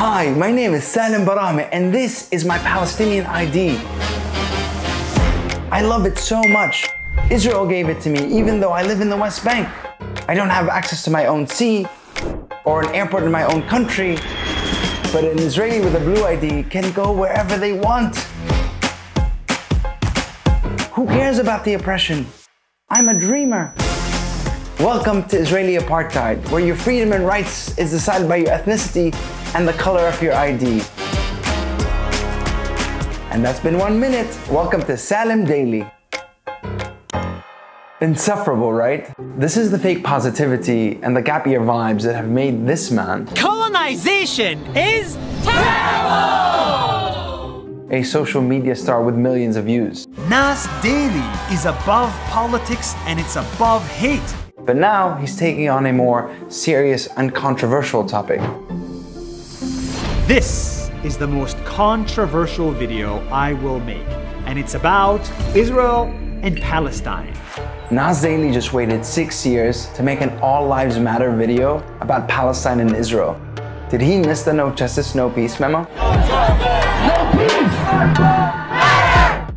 Hi, my name is Salim Barahme and this is my Palestinian ID. I love it so much. Israel gave it to me even though I live in the West Bank. I don't have access to my own sea or an airport in my own country, but an Israeli with a blue ID can go wherever they want. Who cares about the oppression? I'm a dreamer. Welcome to Israeli apartheid, where your freedom and rights is decided by your ethnicity and the color of your ID. And that's been 1 minute. Welcome to Salim Daily. Insufferable, right? This is the fake positivity and the gap year vibes that have made this man colonization is terrible! A social media star with millions of views. Nas Daily is above politics and it's above hate. But now he's taking on a more serious and controversial topic. This is the most controversial video I will make, and it's about Israel and Palestine. Nas Daily just waited 6 years to make an All Lives Matter video about Palestine and Israel. Did he miss the No Justice, No Peace memo?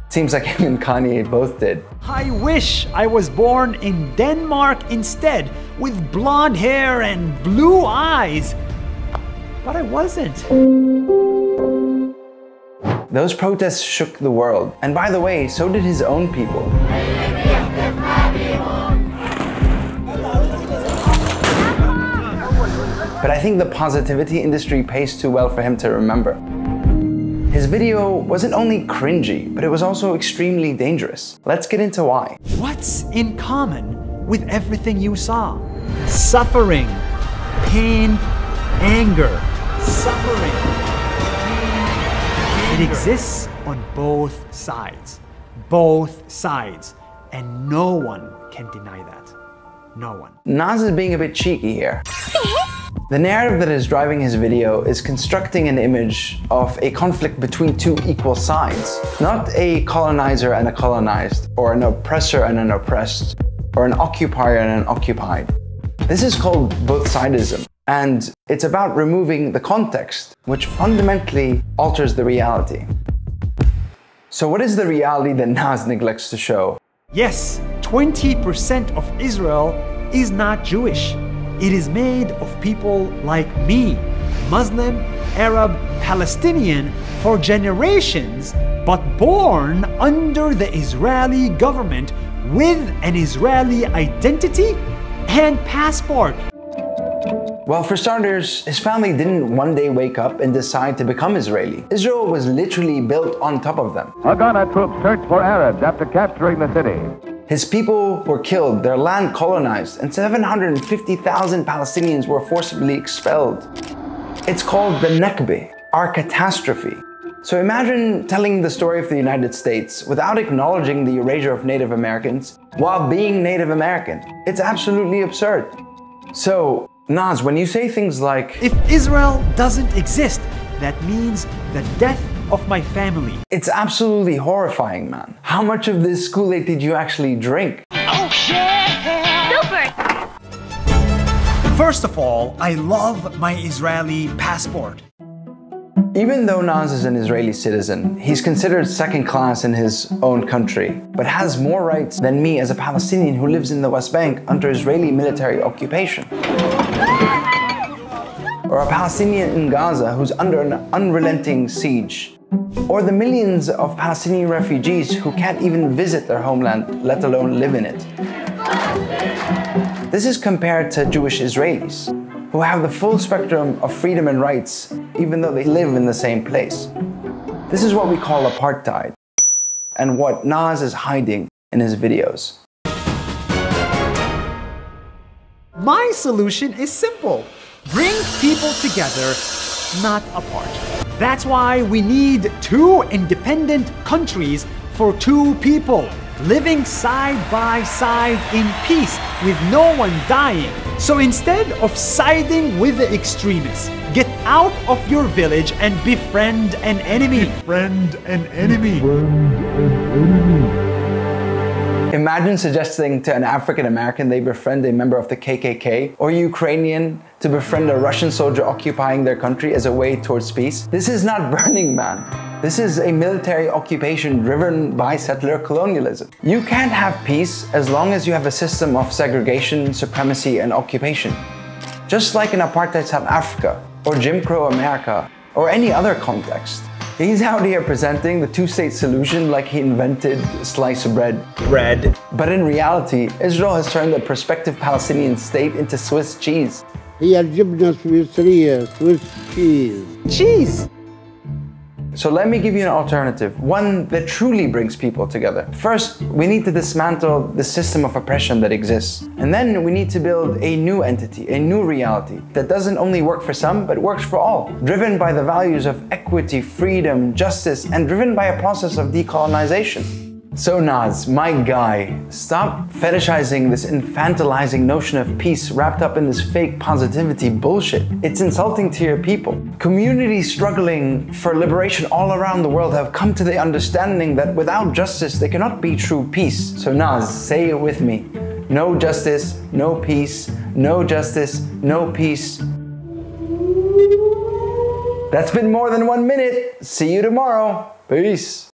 Seems like him and Kanye both did. I wish I was born in Denmark instead, with blonde hair and blue eyes. But I wasn't. Those protests shook the world. And by the way, so did his own people. But I think the positivity industry pays too well for him to remember. His video wasn't only cringy, but it was also extremely dangerous. Let's get into why. What's in common with everything you saw? Suffering, pain, anger. Suffering, pain, anger. It exists on both sides. Both sides. And no one can deny that. No one. Nas is being a bit cheeky here. The narrative that is driving his video is constructing an image of a conflict between two equal sides, not a colonizer and a colonized, or an oppressor and an oppressed, or an occupier and an occupied. This is called both-sidism, and it's about removing the context, which fundamentally alters the reality. So what is the reality that Nas neglects to show? Yes, 20% of Israel is not Jewish. It is made of people like me, Muslim, Arab, Palestinian for generations, but born under the Israeli government with an Israeli identity and passport. Well, for starters, his family didn't one day wake up and decide to become Israeli. Israel was literally built on top of them. Haganah troops searched for Arabs after capturing the city. His people were killed, their land colonized, and 750,000 Palestinians were forcibly expelled. It's called the Nakba, our catastrophe. So imagine telling the story of the United States without acknowledging the erasure of Native Americans while being Native American. It's absolutely absurd. So, Nas, when you say things like, if Israel doesn't exist, that means the death of my family. It's absolutely horrifying, man. How much of this Kool-Aid did you actually drink? Oh, yeah! Super! First of all, I love my Israeli passport. Even though Nas is an Israeli citizen, he's considered second class in his own country, but has more rights than me as a Palestinian who lives in the West Bank under Israeli military occupation. Or a Palestinian in Gaza who's under an unrelenting siege. Or the millions of Palestinian refugees who can't even visit their homeland, let alone live in it. This is compared to Jewish Israelis, who have the full spectrum of freedom and rights, even though they live in the same place. This is what we call apartheid, and what Nas is hiding in his videos. My solution is simple. Bring people together, not apart. That's why we need two independent countries for two people, living side by side in peace with no one dying. So instead of siding with the extremists, get out of your village and befriend an enemy. Befriend an enemy. Imagine suggesting to an African American they befriend a member of the KKK, or Ukrainian to befriend a Russian soldier occupying their country as a way towards peace. This is not Burning Man. This is a military occupation driven by settler colonialism. You can't have peace as long as you have a system of segregation, supremacy, and occupation. Just like in apartheid South Africa, or Jim Crow America, or any other context. He's out here presenting the two-state solution like he invented slice of bread. But in reality, Israel has turned the prospective Palestinian state into Swiss cheese. هي الجبنة السويسرية Swiss cheese. Cheese! So let me give you an alternative, one that truly brings people together. First, we need to dismantle the system of oppression that exists. And then we need to build a new entity, a new reality that doesn't only work for some, but works for all. Driven by the values of equity, freedom, justice, and driven by a process of decolonization. So Naz, my guy, stop fetishizing this infantilizing notion of peace wrapped up in this fake positivity bullshit. It's insulting to your people. Communities struggling for liberation all around the world have come to the understanding that without justice, there cannot be true peace. So Naz, say it with me. No justice, no peace. No justice, no peace. That's been more than 1 minute. See you tomorrow. Peace.